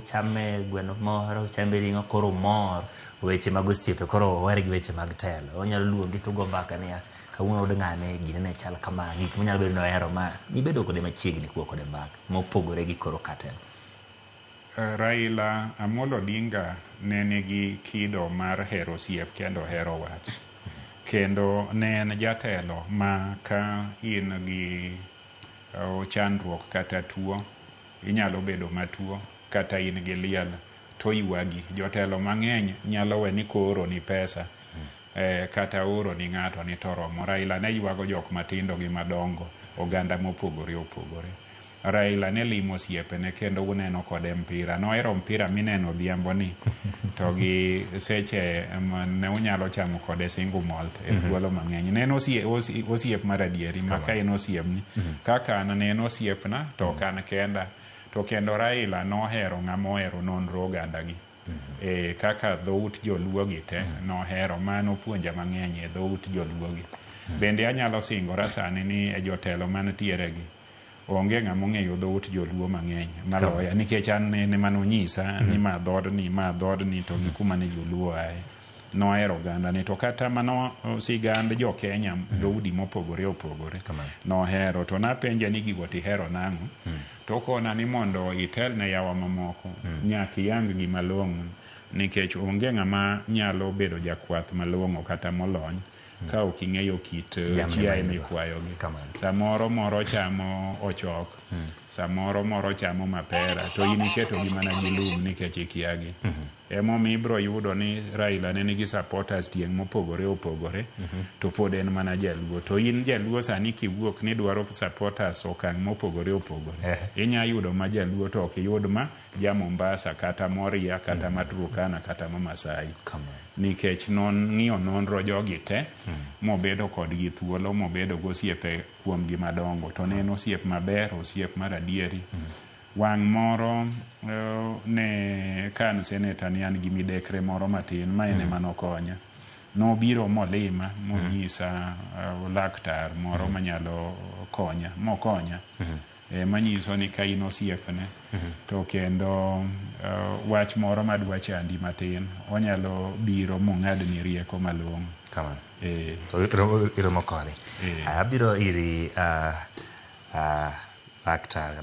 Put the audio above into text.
chame gweno moro, chambe ring'o koro mor, weche mag osiepe koro wer gi weche mag telo. Onyalo luongi to go mbaka niya, kawuono od ng'ane gine ne chal kama, gik manyalo bedo nohero ma nibedo kode machiegni kuo kode mbaka, mopogore gi koro katelo. Raila Amolo Odinga ne nigi kido mar hero osiep kendo hero wat. Kendo ne en jatelo ma ka in gi chandruok kata tuo, inyalo bedo matuo, kata in gi liel, to ywagi. Jotelo mang'eny nyalo we ni kooro ni pesa, kata oro ni ng'ato ni toromo. Raila ne ywago jok matindo gi madongo, oganda mopogore opogore. Raila ne limo osiepene kendo uneno kode mpira. Nohero mpira mineno odhiambo ni, to gi seche ne unyalo chamo kode single malt e thuolo mang'eny. Ne en osiep mar adieri, ma ka en osiepni. Kaka an ne en osiepna, to kan kenda. To kendo Raila nohero ng'ama ohero nonro oganda gi. Kaka dhout joluo gi te nohero, mano puonja mang'eny e dhout joluo gi. Bende anyalo singora sani ni e jotelo mantiere gi, onge ng'ama ong'eyo dhout joluo mang'eny maloya, nikech an ne manonyisa ni ma dhodni to gi kuma ne joluo ae. Nohero oganda ni, to kata mano sigand jo Kenya dhoudi mopogore opogore nohero. To napenja ni gigo tihero nang'o, to kona ni mondo itel ne yawa mamoko, nyaka iyang gi malong'o, nikech onge ng'ama nyalo bedo jakwath malong'o kata molony ka ok ing'eyo kit chiaye mikwayogi. Samoro moro chamo ochok, samoro moro chamo mapera, to in iketogi mana gi lum nikech ikiagi. Emomiyo ibro yudo ni Raila ne nigi supporters tieng' mopogore opogore, to pod en mana jaluo. To in jaluo sani kiwuok ni dwaro supporters okang' mopogore opogore, inya yudo ma jaluo to ok yud ma ja Mombasa kata Moria kata ma Turkana kata ma Masai. Nikech ng'iyo nonro jogi te, mobedo kodgi thuolo, mobedo gosiepe kuom gi madongo. To ne en osiep maber, osiep mar adieri. Wang' moro ne kan seneta ni an gi midekre moro matin, ma ene manokonya. Nobiro molima, monyisa laktar moro manyalo konya, mokonya. Manyiso ni ka in osiepne, to kendo wach moro madwa chandi matin, onyalo biro mong'ad ni rieko malong'o. To iromo kode. Abiro iri laktar